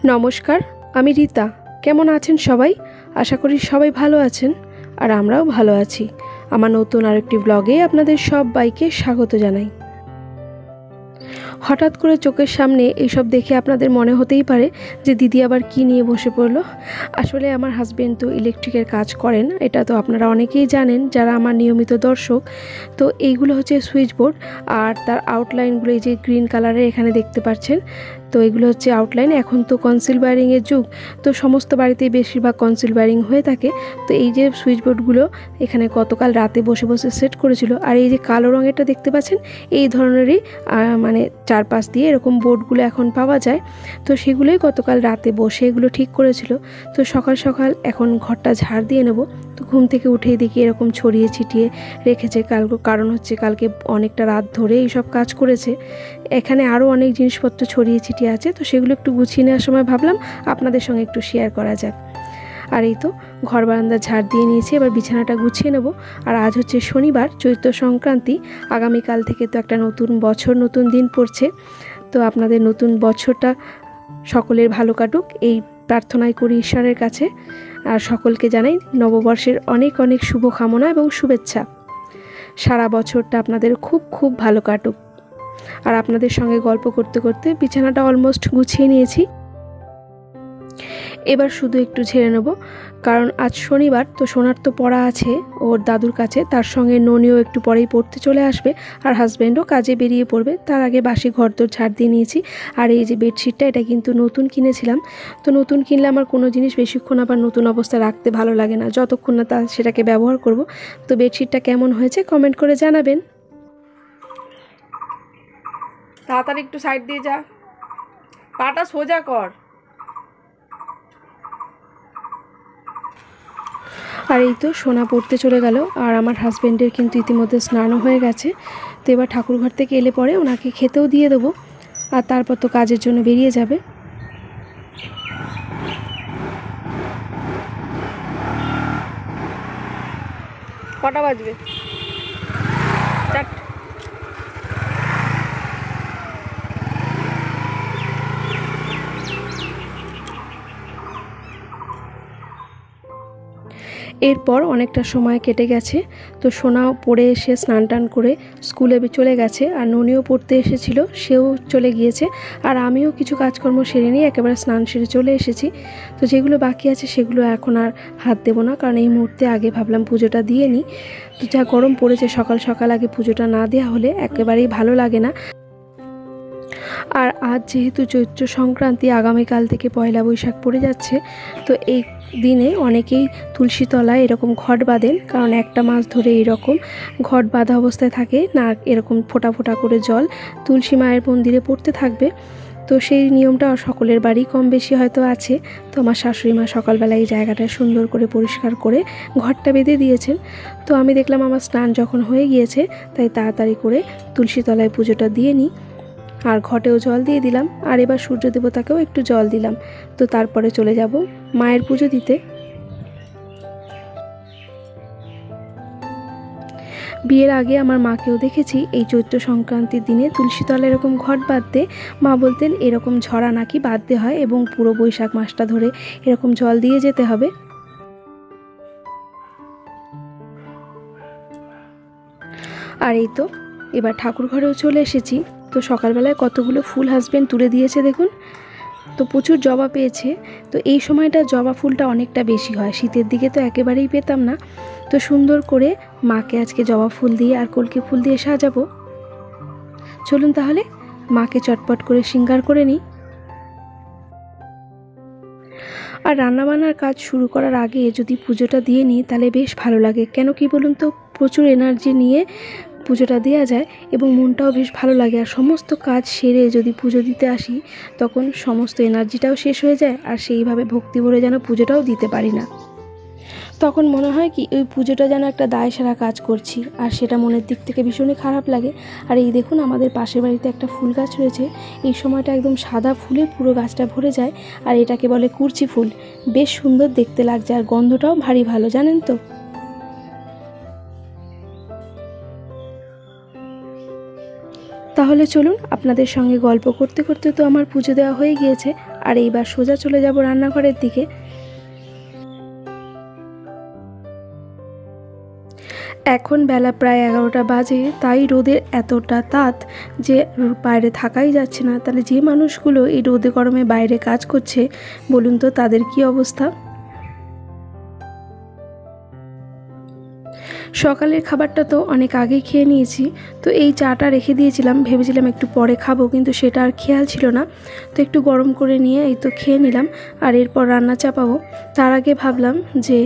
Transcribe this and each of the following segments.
নমস্কার, আমি রীতা। কেমন আছেন সবাই? আশা করি সবাই ভালো আছেন, আর আমরাও ভালো আছি। আমার নতুন আরেকটি ব্লগে আপনাদের সবাইকে স্বাগত জানাই। হঠাৎ করে চোখের সামনে এইসব দেখে আপনাদের মনে হতেই পারে যে দিদি আবার কি নিয়ে বসে পড়লো। আসলে আমার হাজবেন্ড তো ইলেকট্রিকের কাজ করেন, এটা তো আপনারা অনেকেই জানেন যারা আমার নিয়মিত দর্শক। তো এইগুলো হচ্ছে সুইচ বোর্ড, আর তার আউটলাইনগুলো এই যে গ্রিন কালারের এখানে দেখতে পাচ্ছেন। তো এগুলো হচ্ছে আউটলাইন। এখন তো কনসিল ওয়্যারিংয়ের যুগ, তো সমস্ত বাড়িতেই বেশিরভাগ কনসিল ওয়্যারিং হয়ে থাকে। তো এই যে সুইচ বোর্ডগুলো এখানে গতকাল রাতে বসে বসে সেট করেছিল। আর এই যে কালো রঙেরটা দেখতে পাচ্ছেন, এই ধরনেরই মানে চারপাশ দিয়ে এরকম বোর্ডগুলো এখন পাওয়া যায়। তো সেগুলোই গতকাল রাতে বসে এগুলো ঠিক করেছিল। তো সকাল সকাল এখন ঘরটা ঝাড় দিয়ে নেব। তো ঘুম থেকে উঠেই দেখি এরকম ছড়িয়ে ছিটিয়ে রেখেছে। কারণ হচ্ছে কালকে অনেকটা রাত ধরে এইসব কাজ করেছে। এখানে আরও অনেক জিনিসপত্র ছড়িয়ে ছিটিয়ে আছে, তো সেগুলো একটু গুছিয়ে নেওয়ার সময় ভাবলাম আপনাদের সঙ্গে একটু শেয়ার করা যাক। আর এই তো ঘর বারান্দা ঝাড় দিয়ে নিয়েছি, এবার বিছানাটা গুছিয়ে নেব। আর আজ হচ্ছে শনিবার, চৈত্র সংক্রান্তি। আগামীকাল থেকে তো একটা নতুন বছর, নতুন দিন পড়ছে। তো আপনাদের নতুন বছরটা সকলের ভালো কাটুক এই প্রার্থনাই করি ঈশ্বরের কাছে। আর সকলকে জানাই নববর্ষের অনেক অনেক শুভকামনা এবং শুভেচ্ছা। সারা বছরটা আপনাদের খুব খুব ভালো কাটুক। আর আপনাদের সঙ্গে গল্প করতে করতে বিছানাটা অলমোস্ট গুছিয়ে নিয়েছি। এবার শুধু একটু ঝেড়ে নেব, কারণ আজ শনিবার। তো সোনার তো পড়া আছে ওর দাদুর কাছে, তার সঙ্গে ননিও একটু পরেই পড়তে চলে আসবে, আর হাজব্যান্ডও কাজে বেরিয়ে পড়বে। তার আগে বাসি ঘরদোর ঝাড় দিয়ে নিয়েছি। আর এই যে বেডশিটটা, এটা কিন্তু নতুন কিনেছিলাম। তো নতুন কিনলে আমার কোনো জিনিস বেশিক্ষণ আবার নতুন অবস্থায় রাখতে ভালো লাগে না, যতক্ষণ না সেটাকে ব্যবহার করব। তো বেডশিটটা কেমন হয়েছে কমেন্ট করে জানাবেন। তাড়াতাড়ি একটু সাইড দিয়ে যা, পাটা সোজা কর। আর এই তো সোনা পড়তে চলে গেল, আর আমার হাজব্যান্ডের কিন্তু ইতিমধ্যে স্নানও হয়ে গেছে। তো এবার ঠাকুরঘর থেকে এলে পরে ওনাকে খেতেও দিয়ে দেবো, আর তারপর তো কাজের জন্য বেরিয়ে যাবে। কটা বাজবে? এরপর অনেকটা সময় কেটে গেছে। তো সোনাও পড়ে এসে স্নান টান করে স্কুলে চলে গেছে, আর ননিও পড়তে এসেছিল, সেও চলে গিয়েছে। আর আমিও কিছু কাজকর্ম সেরে নিয়ে একেবারে স্নান সেরে চলে এসেছি। তো যেগুলো বাকি আছে সেগুলো এখন আর হাত দেবো না, কারণ এই মুহূর্তে আগে ভাবলাম পুজোটা দিয়ে নিই। তো যা গরম পড়েছে, সকাল সকাল আগে পুজোটা না দেওয়া হলে একেবারেই ভালো লাগে না। আর আজ যেহেতু চৈত্র সংক্রান্তি, আগামীকাল থেকে পয়লা বৈশাখ পড়ে যাচ্ছে। তো এই দিনে অনেকেই তুলসী তলায় এরকম ঘট বাঁধেন, কারণ একটা মাস ধরে এরকম ঘট বাঁধা অবস্থায় থাকে না, এরকম ফোঁটা ফোঁটা করে জল তুলসী মায়ের মন্দিরে পড়তে থাকবে। তো সেই নিয়মটা সকলের বাড়ি কম বেশি হয়তো আছে। তো আমার শাশুড়ি মা সকালবেলায় এই জায়গাটা সুন্দর করে পরিষ্কার করে ঘরটা বেঁধে দিয়েছেন। তো আমি দেখলাম আমার স্নান যখন হয়ে গিয়েছে, তাই তাড়াতাড়ি করে তুলসী তলায় পুজোটা দিয়ে নিই। আর ঘটেও জল দিয়ে দিলাম, আর এবার সূর্য দেবতাকেও একটু জল দিলাম। তো তারপরে চলে যাব মায়ের পুজো দিতে। বিয়ের আগে আমার মাকেও দেখেছি এই চৈত্র সংক্রান্তির দিনে তুলসী তলায় এরকম ঘট বাঁধতে। মা বলতেন এরকম ঝরা নাকি বাঁধতে হয়, এবং পুরো বৈশাখ মাসটা ধরে এরকম জল দিয়ে যেতে হবে। আর এই তো এবার ঠাকুর ঘরেও চলে এসেছি। তো সকালবেলায় কতগুলো ফুল হাজবেন্ড তুলে দিয়েছে দেখুন। তো প্রচুর জবা পেয়েছে। তো এই সময়টা জবা ফুলটা অনেকটা বেশি হয়, শীতের দিকে তো একেবারেই পেতাম না। তো সুন্দর করে মাকে আজকে জবা ফুল দিয়ে আর কলকে ফুল দিয়ে সাজাবো। চলুন তাহলে মাকে চটপট করে শৃঙ্গার করে নিই। আর রান্নাবান্নার কাজ শুরু করার আগে যদি পুজোটা দিয়ে নিই তাহলে বেশ ভালো লাগে। কেন কি বলুন তো, প্রচুর এনার্জি নিয়ে পুজোটা দেওয়া যায় এবং মনটাও বেশ ভালো লাগে। আর সমস্ত কাজ সেরে যদি পুজো দিতে আসি, তখন সমস্ত এনার্জিটাও শেষ হয়ে যায়, আর সেইভাবে ভক্তি ভরে যেন পুজোটাও দিতে পারি না। তখন মনে হয় কি ওই পুজোটা যেন একটা দায় সারা কাজ করছি, আর সেটা মনের দিক থেকে ভীষণই খারাপ লাগে। আর এই দেখুন আমাদের পাশের বাড়িতে একটা ফুল গাছ রয়েছে, এই সময়টা একদম সাদা ফুলে পুরো গাছটা ভরে যায়। আর এটাকে বলে কুরচি ফুল। বেশ সুন্দর দেখতে লাগছে, আর গন্ধটাও ভারী ভালো, জানেন তো। তাহলে চলুন, আপনাদের সঙ্গে গল্প করতে করতে তো আমার পুজো দেওয়া হয়ে গিয়েছে। আর এইবার সোজা চলে যাব রান্নাঘরের দিকে। এখন বেলা প্রায় 11টা বাজে, তাই রোদের এতটা তাত যে বাইরে থাকাই যাচ্ছে না। তাহলে যে মানুষগুলো এই রোদে গরমে বাইরে কাজ করছে বলুন তো তাদের কি অবস্থা। সকালের খাবারটা তো অনেক আগেই খেয়ে নিয়েছি, তো এই চাটা রেখে দিয়েছিলাম, ভেবেছিলাম একটু পরে খাবো, কিন্তু সেটা আর খেয়াল ছিল না। তো একটু গরম করে নিয়ে এই তো খেয়ে নিলাম, আর এরপর রান্না চাপাবো। তার আগে ভাবলাম যে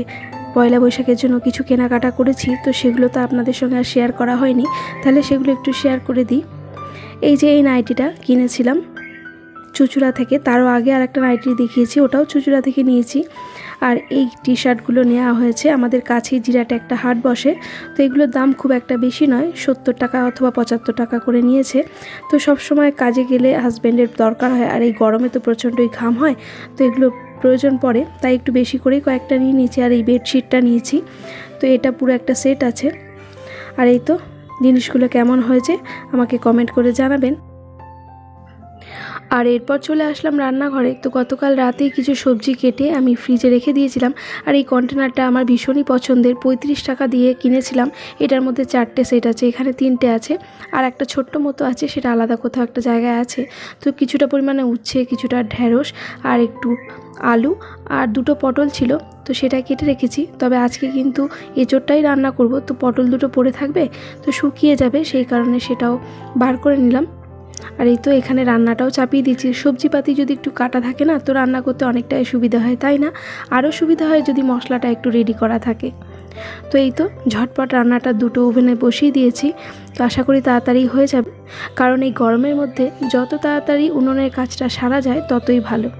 পয়লা বৈশাখের জন্য কিছু কেনাকাটা করেছি, তো সেগুলো তো আপনাদের সঙ্গে আর শেয়ার করা হয়নি, তাহলে সেগুলো একটু শেয়ার করে দিই। এই যে এই নাইটিটা কিনেছিলাম চুঁচুড়া থেকে, তারও আগে আর একটা নাইটি দেখিয়েছি, ওটাও চুঁচুড়া থেকে নিয়েছি। আর এই টি শার্টগুলো নেওয়া হয়েছে, আমাদের কাছেই জিরাটে একটা হাট বসে, তো এগুলোর দাম খুব একটা বেশি নয়, 70 টাকা অথবা 75 টাকা করে নিয়েছে। তো সব সময় কাজে গেলে হাজব্যান্ডের দরকার হয়, আর এই গরমে তো প্রচণ্ডই ঘাম হয়, তো এগুলো প্রয়োজন পড়ে, তাই একটু বেশি করেই কয়েকটা নিয়ে নিয়েছি। আর এই বেডশিটটা নিয়েছি, তো এটা পুরো একটা সেট আছে। আর এই তো জিনিসগুলো কেমন হয়েছে আমাকে কমেন্ট করে জানাবেন। আর এরপর চলে আসলাম রান্নাঘরে। তো গতকাল রাতেই কিছু সবজি কেটে আমি ফ্রিজে রেখে দিয়েছিলাম, আর এই কন্টেনারটা আমার ভীষণই পছন্দের, 35 টাকা দিয়ে কিনেছিলাম। এটার মধ্যে 4টে সেট আছে, এখানে 3টে আছে, আর একটা ছোট্ট মতো আছে, সেটা আলাদা কোথাও একটা জায়গায় আছে। তো কিছুটা পরিমাণে উচ্ছে, কিছুটা ঢ্যাঁড়স, আর একটু আলু, আর 2টো পটল ছিল, তো সেটা কেটে রেখেছি। তবে আজকে কিন্তু এঁচোড়টাই রান্না করব, তো পটল 2টো পড়ে থাকবে, তো শুকিয়ে যাবে, সেই কারণে সেটাও বার করে নিলাম। আর এই তো এখানে রান্নাটাও চাপিয়ে দিচ্ছি। সবজিপাতি যদি একটু কাটা থাকে না, তো রান্না করতে অনেকটাই সুবিধা হয়, তাই না? আরও সুবিধা হয় যদি মশলাটা একটু রেডি করা থাকে। তো এই তো ঝটপট রান্নাটা 2টো ওভেনে বসিয়ে দিয়েছি, তো আশা করি তাড়াতাড়ি হয়ে যাবে, কারণ এই গরমের মধ্যে যত তাড়াতাড়ি উনুনের কাজটা সারা যায় ততই ভালো।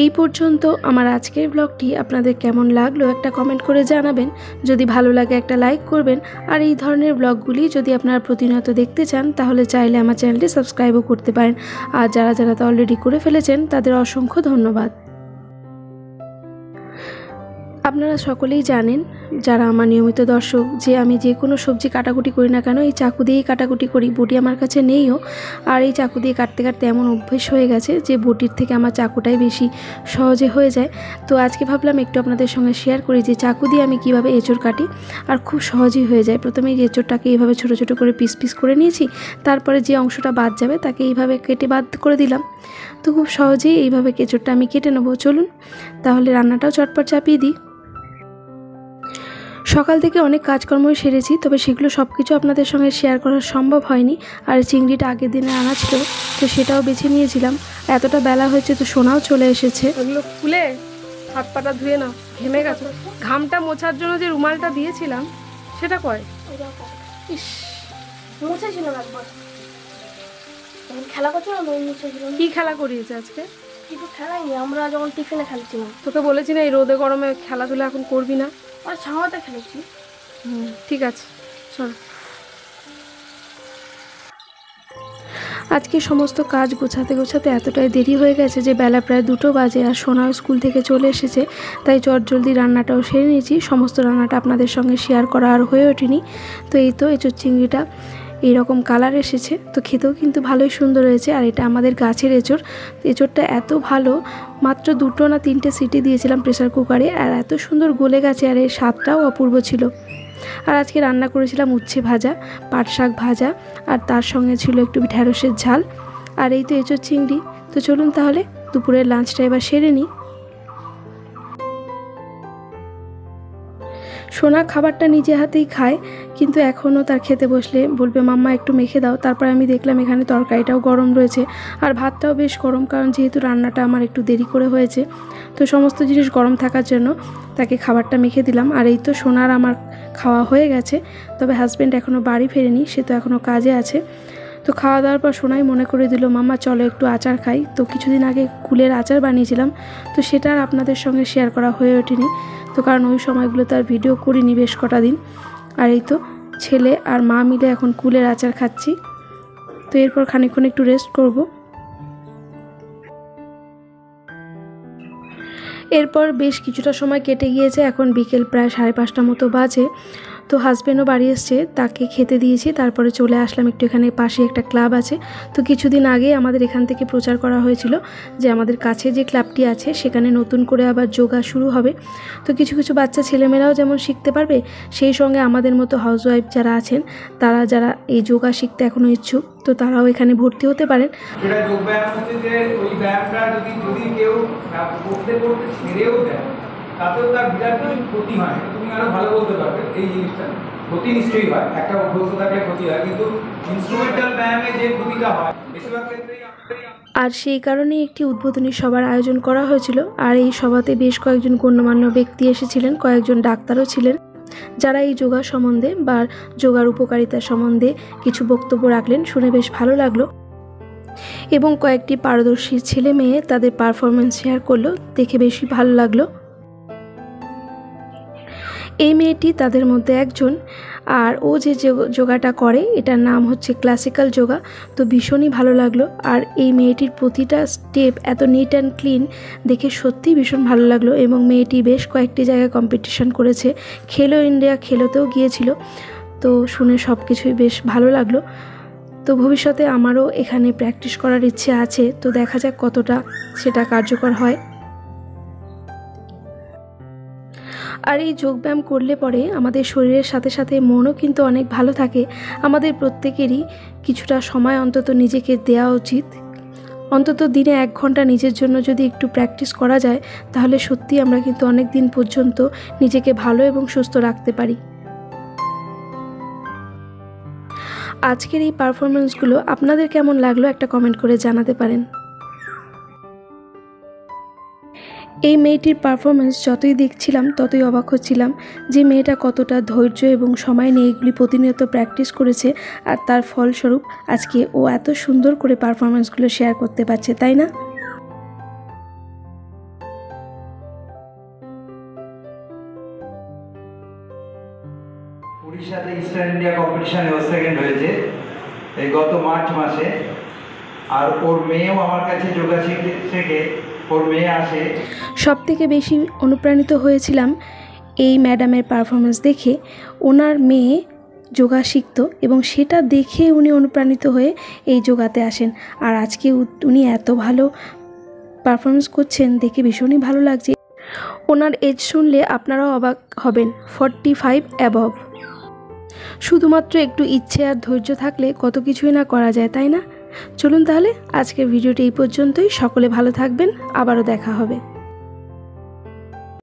এই পর্যন্ত আমার আজকের ব্লগটি আপনাদের কেমন লাগলো একটা কমেন্ট করে জানাবেন। যদি ভালো লাগে একটা লাইক করবেন, আর এই ধরনের ব্লগগুলি যদি আপনারা প্রতিনিয়ত দেখতে চান তাহলে চাইলে আমার চ্যানেলটি সাবস্ক্রাইবও করতে পারেন। আর যারা যারা তো অলরেডি করে ফেলেছেন তাদের অসংখ্য ধন্যবাদ। আপনারা সকলেই জানেন, যারা আমার নিয়মিত দর্শক, যে আমি যে কোনো সবজি কাটাকুটি করি না কেন এই চাকু দিয়েই কাটাকুটি করি। বটি আমার কাছে নেইও, আর এই চাকু দিয়ে কাটতে কাটতে এমন অভ্যেস হয়ে গেছে যে বটির থেকে আমার চাকুটাই বেশি সহজে হয়ে যায়। তো আজকে ভাবলাম একটু আপনাদের সঙ্গে শেয়ার করি যে চাকু দিয়ে আমি কিভাবে এঁচোড় কাটি, আর খুব সহজেই হয়ে যায়। প্রথমে এই এঁচোড়টাকে এইভাবে ছোটো ছোটো করে পিস পিস করে নিয়েছি, তারপরে যে অংশটা বাদ যাবে তাকে এইভাবে কেটে বাদ করে দিলাম। তো খুব সহজেই এইভাবে এঁচোড়টা আমি কেটে নেবো। চলুন তাহলে রান্নাটাও চটপট চাপিয়ে দিই। সকাল থেকে অনেক কাজকর্মই সেরেছি, তবে সেগুলো সব কিছু আপনাদের সঙ্গে শেয়ার করা সম্ভব হয়নি। আর চিংড়িটা আগের দিনে আনা ছিল, তো সেটাও বেছে নিয়েছিলাম। এতটা বেলা হয়েছে, তো সোনাও চলে এসেছে। ওগুলো খুলে হাত পাটা ধুয়ে নাও, ঘেমে গেছে। ঘামটা মোছার জন্য যে রুমালটা দিয়েছিলাম সেটা কয়? ইস, মুছেছিলাম একবার, খেলা করছিলাম, মুছেছিলাম। কি খেলা করিয়েছে আজকে? কিছু খেলাইনি, আমরা যখন টিফিনে খেলছিলাম। তোকে বলেছি না এই রোদে গরমে খেলাধুলা এখন করবি না। আর ছাওয়াতে খেলেছি। ঠিক আছে, চল। আজকে সমস্ত কাজ গোছাতে গোছাতে এতটাই দেরি হয়ে গেছে যে বেলা প্রায় 2টো বাজে, আর সোনাও স্কুল থেকে চলে এসেছে, তাই জলদি রান্নাটাও সেরে নিয়েছি। সমস্ত রান্নাটা আপনাদের সঙ্গে শেয়ার করা আর হয়ে ওঠেনি। তো এই তো এঁচোড় চিংড়িটা এইরকম কালার এসেছে, তো খেতেও কিন্তু ভালোই সুন্দর হয়েছে। আর এটা আমাদের গাছের এঁচোড়। এঁচোড়টা এত ভালো, মাত্র 2টো না 3টে সিটি দিয়েছিলাম প্রেসার কুকারে, আর এত সুন্দর গলে গেছে, আর এর স্বাদটাও অপূর্ব ছিল। আর আজকে রান্না করেছিলাম উচ্ছে ভাজা, পাট শাক ভাজা, আর তার সঙ্গে ছিল একটু ঢ্যাঁড়সের ঝাল, আর এই তো এঁচোড় চিংড়ি। তো চলুন তাহলে দুপুরের লাঞ্চটা এবার সেরে নিই। সোনা খাবারটা নিজে হাতেই খায়, কিন্তু এখনও তার খেতে বসলে বলবে মাম্মা একটু মেখে দাও। তারপর আমি দেখলাম এখানে তরকারিটাও গরম রয়েছে, আর ভাতটাও বেশ গরম, কারণ যেহেতু রান্নাটা আমার একটু দেরি করে হয়েছে, তো সমস্ত জিনিস গরম থাকার জন্য তাকে খাবারটা মেখে দিলাম। আর এই তো সোনার আমার খাওয়া হয়ে গেছে, তবে হাজব্যান্ড এখনও বাড়ি ফেরেনি, সে তো এখনও কাজে আছে। তো খাওয়া দাওয়ার পর সোনাই মনে করে দিল মাম্মা চলো একটু আচার খাই। তো কিছুদিন আগে কুলের আচার বানিয়েছিলাম, তো সেটা আর আপনাদের সঙ্গে শেয়ার করা হয়ে ওঠেনি, তো কারণ ওই সময়গুলো তার ভিডিও করিনি বেশ কটা দিন। আর এই তো ছেলে আর মা মিলে এখন কুলের আচার খাচ্ছি। তো এরপর খানিকক্ষণ একটু রেস্ট করব। এরপর বেশ কিছুটা সময় কেটে গিয়েছে, এখন বিকেল প্রায় 5:30 মতো বাজে। তো হাজব্যান্ডও বাড়ি এসছে, তাকে খেতে দিয়েছি, তারপরে চলে আসলাম একটু এখানে পাশে একটা ক্লাব আছে। তো কিছুদিন আগে আমাদের এখান থেকে প্রচার করা হয়েছিল যে আমাদের কাছে যে ক্লাবটি আছে সেখানে নতুন করে আবার যোগা শুরু হবে। তো কিছু কিছু বাচ্চা ছেলেমেয়েরাও যেমন শিখতে পারবে, সেই সঙ্গে আমাদের মতো হাউসওয়াইফ যারা আছেন তারা যারা এই যোগা শিখতে এখনও ইচ্ছুক, তো তারাও এখানে ভর্তি হতে পারেন। যেটা যোগব্যায়াম হচ্ছে যে ওই ব্যায়ামটা যদি কেউ করতে করতে ছেড়েও দেয় তাতেও তার বিরাট কিছু ক্ষতি হয়। তুমি আরো ভালো বলতে পারবে এই জিনিসটা। ক্ষতি নিশ্চয়ই হয়, একটা অভ্যস্ত থাকলে ক্ষতি হয়, কিন্তু ইনস্ট্রুমেন্টাল ব্যায়ামে যে ক্ষতিটা হয় বেশিরভাগ ক্ষেত্রেই আর সেই কারণেই একটি উদ্বোধনী সভার আয়োজন করা হয়েছিল। আর এই সভাতে বেশ কয়েকজন গণ্যমান্য ব্যক্তি এসেছিলেন, কয়েকজন ডাক্তারও ছিলেন, যারা এই যোগা সম্বন্ধে বা যোগার উপকারিতা সম্বন্ধে কিছু বক্তব্য রাখলেন। শুনে বেশ ভালো লাগলো। এবং কয়েকটি পারদর্শী ছেলে মেয়ে তাদের পারফরমেন্স শেয়ার করলো, দেখে বেশি ভালো লাগলো। এই মেয়েটি তাদের মধ্যে একজন, আর ও যে যোগাটা করে এটার নাম হচ্ছে ক্লাসিক্যাল যোগা। তো ভীষণই ভালো লাগলো। আর এই মেয়েটির প্রতিটা স্টেপ এত নিট অ্যান্ড ক্লিন দেখে সত্যিই ভীষণ ভালো লাগলো। এবং মেয়েটি বেশ কয়েকটি জায়গায় কম্পিটিশন করেছে, খেলো ইন্ডিয়া খেলোতেও গিয়েছিল। তো শুনে সব কিছুই বেশ ভালো লাগলো। তো ভবিষ্যতে আমারও এখানে প্র্যাকটিস করার ইচ্ছে আছে, তো দেখা যাক কতটা সেটা কার্যকর হয়। আর এই যোগব্যায়াম করলে পরে আমাদের শরীরের সাথে সাথে মনও কিন্তু অনেক ভালো থাকে। আমাদের প্রত্যেকেরই কিছুটা সময় অন্তত নিজেকে দেওয়া উচিত। অন্তত দিনে 1 ঘন্টা নিজের জন্য যদি একটু প্র্যাকটিস করা যায়, তাহলে সত্যি আমরা কিন্তু অনেক দিন পর্যন্ত নিজেকে ভালো এবং সুস্থ রাখতে পারি। আজকের এই পারফরমেন্সগুলো আপনাদের কেমন লাগলো একটা কমেন্ট করে জানাতে পারেন। এই মেয়েটির পারফরমেন্স যতই দেখছিলাম ততই অবাক হচ্ছিলাম যে মেয়েটা কতটা ধৈর্য এবং সময় নিয়ে এগুলি প্রতিনিয়ত প্র্যাকটিস করেছে, আর তার ফলস্বরূপ আজকে ও এত সুন্দর করে পারফরমেন্সগুলো শেয়ার করতে পারছে, তাই না? উড়িষ্যাতে ইস্টার্ন ইন্ডিয়া কম্পিটিশনে ও সেকেন্ড হয়েছে এই গত মার্চ মাসে। আর ওর মেয়েও আমার কাছে যোগা শেখে, ওর মেয়ে আসে। সবথেকে বেশি অনুপ্রাণিত হয়েছিলাম এই ম্যাডামের পারফরমেন্স দেখে। ওনার মেয়ে যোগা শিখত এবং সেটা দেখে উনি অনুপ্রাণিত হয়ে এই যোগাতে আসেন। আর আজকে উনি এত ভালো পারফরমেন্স করছেন দেখে ভীষণই ভালো লাগছে। ওনার এজ শুনলে আপনারাও অবাক হবেন, 45 অ্যাবভ। শুধুমাত্র একটু ইচ্ছে আর ধৈর্য থাকলে কত কিছুই না করা যায়, তাই না? চলুন তাহলে আজকের ভিডিওটি এই পর্যন্তই। সকলে ভালো থাকবেন, আবারও দেখা হবে।